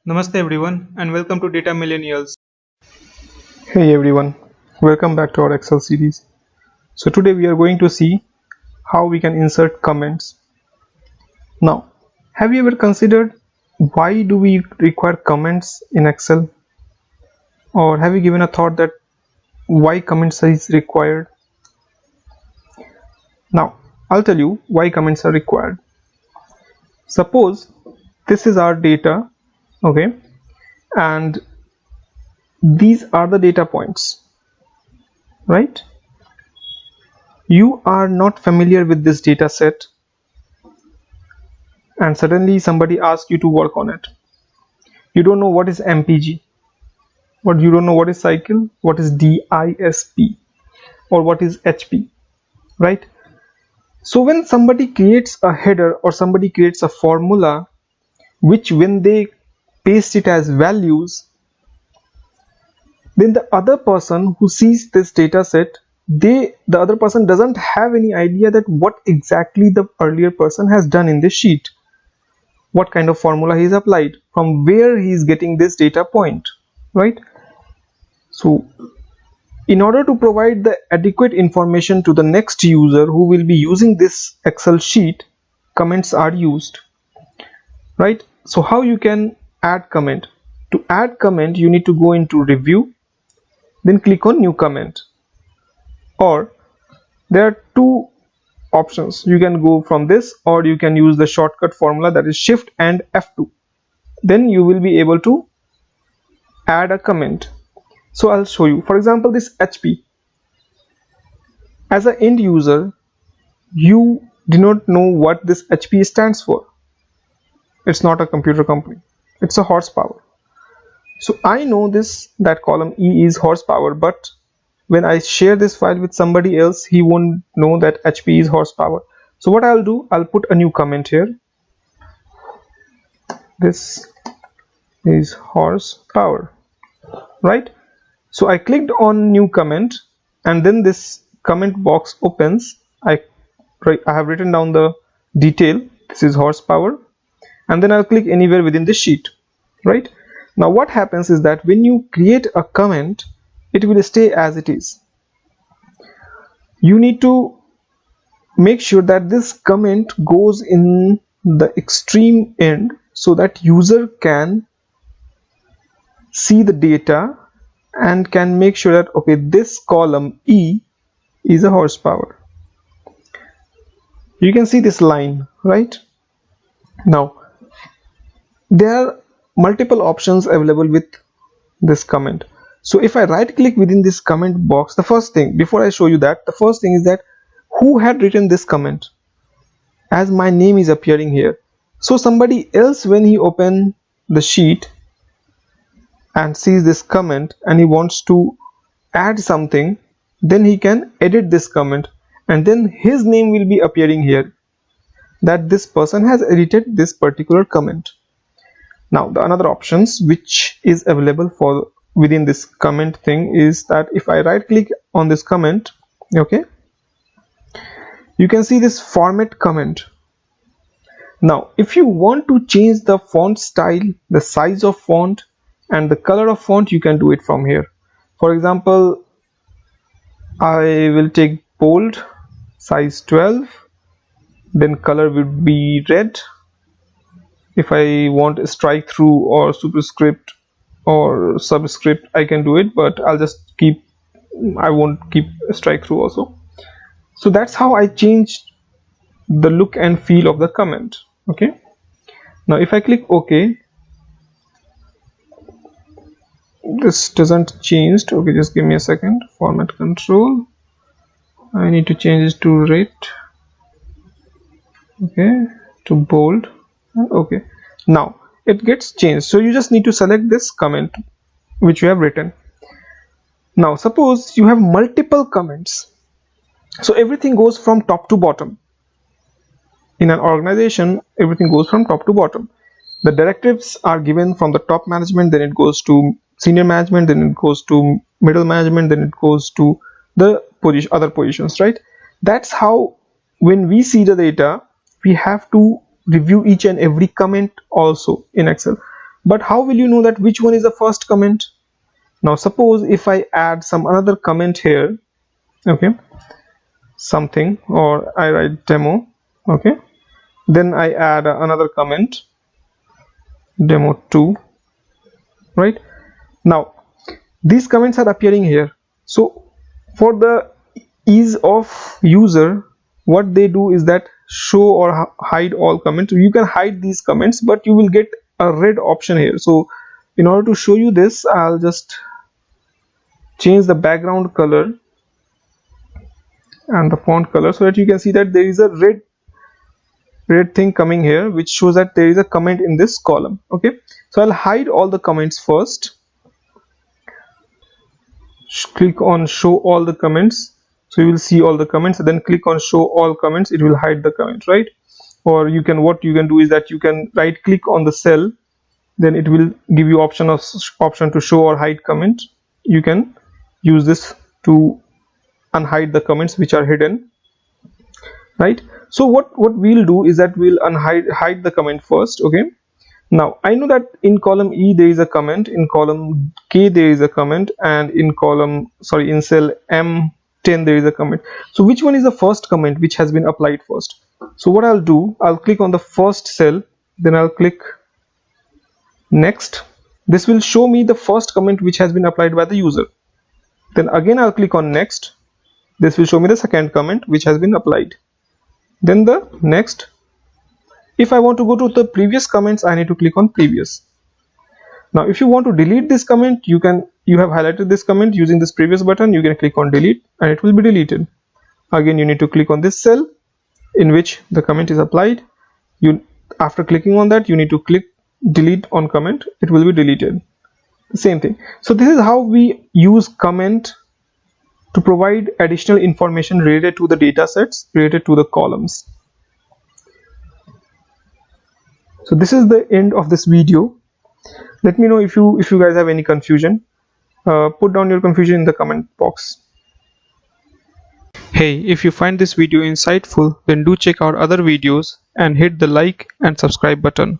Namaste everyone and welcome to Data Millennials. Hey everyone, welcome back to our Excel series. So today we are going to see how we can insert comments. Now, have you ever considered why do we require comments in Excel? Or have you given a thought that why comments is required? Now, I'll tell you why comments are required. Suppose this is our data, okay, and these are the data points, right? You are not familiar with this data set and suddenly somebody asks you to work on it. You don't know what is MPG, what you don't know what is cycle, what is DISP, or what is HP, right? So when somebody creates a header or somebody creates a formula, which when they paste it as values, then the other person who sees this data set, the other person doesn't have any idea that what exactly the earlier person has done in this sheet, what kind of formula he's applied, from where he's getting this data point, right? So in order to provide the adequate information to the next user who will be using this Excel sheet, comments are used, right? So how you can add comment? To add comment, you need to go into review, then click on new comment, or there are two options. You can go from this, or you can use the shortcut formula, that is shift and F2. Then you will be able to add a comment. So I'll show you. For example, this HP, as an end user, you do not know what this HP stands for. It's not a computer company, it's a horsepower. So I know this, that column E is horsepower, but when I share this file with somebody else, he won't know that HP is horsepower. So what I'll do, I'll put a new comment here. This is horsepower, right? So I clicked on new comment, and then this comment box opens. I have written down the detail. This is horsepower, and then I'll click anywhere within the sheet, right? Now what happens is that when you create a comment, it will stay as it is. You need to make sure that this comment goes in the extreme end so that user can see the data and can make sure that, okay, this column E is a horsepower. You can see this line, right? Now there are multiple options available with this comment. So if I right click within this comment box, the first thing, before I show you that, the first thing is that who had written this comment, as my name is appearing here. So somebody else, when he open the sheet and sees this comment and he wants to add something, then he can edit this comment, and then his name will be appearing here, that this person has edited this particular comment. Now the another options which is available for within this comment thing is that if I right click on this comment, okay, you can see this format comment. Now if you want to change the font style, the size of font, and the color of font, you can do it from here. For example, I will take bold, size 12, then color would be red. If I want a strike through or superscript or subscript, I can do it, but I'll just keep, I won't keep a strike through also. So that's how I changed the look and feel of the comment. Okay, now if I click OK, this doesn't change. Okay, just give me a second. Format control, I need to change this to red, okay, to bold. Okay, now it gets changed. So you just need to select this comment which you have written. Now suppose you have multiple comments, so everything goes from top to bottom. In an organization, everything goes from top to bottom. The directives are given from the top management, then it goes to senior management, then it goes to middle management, then it goes to the other positions, right? That's how when we see the data, we have to review each and every comment also in Excel. But how will you know that which one is the first comment? Now suppose if I add some another comment here, okay, something, or I write demo, okay, then I add another comment, demo 2, right? Now these comments are appearing here. So for the ease of user, what they do is that show or hide all comments. You can hide these comments, but you will get a red option here. So in order to show you this, I'll just change the background color and the font color so that you can see that there is a red thing coming here, which shows that there is a comment in this column. Okay, so I'll hide all the comments first. Click on show all the comments, so you will see all the comments, and then click on show all comments. It will hide the comment, right? Or you can, what you can do is that you can right click on the cell, then it will give you option to show or hide comment. You can use this to unhide the comments which are hidden, right? So what we'll do is that we'll hide the comment first. Okay, now I know that in column E there is a comment, in column K there is a comment, and in in cell M10 there is a comment. So which one is the first comment which has been applied first? So what I'll do, I'll click on the first cell, then I'll click next. This will show me the first comment which has been applied by the user. Then again I'll click on next. This will show me the second comment which has been applied. Then the next. If I want to go to the previous comments, I need to click on previous. Now if you want to delete this comment, you have highlighted this comment using this previous button, you can click on delete and it will be deleted. Again you need to click on this cell in which the comment is applied. After clicking on that, you need to click delete on comment, it will be deleted. The same thing. So this is how we use comment to provide additional information related to the data sets, related to the columns. So this is the end of this video. Let me know if you guys have any confusion. Put down your confusion in the comment box. Hey, if you find this video insightful, then do check out other videos and hit the like and subscribe button.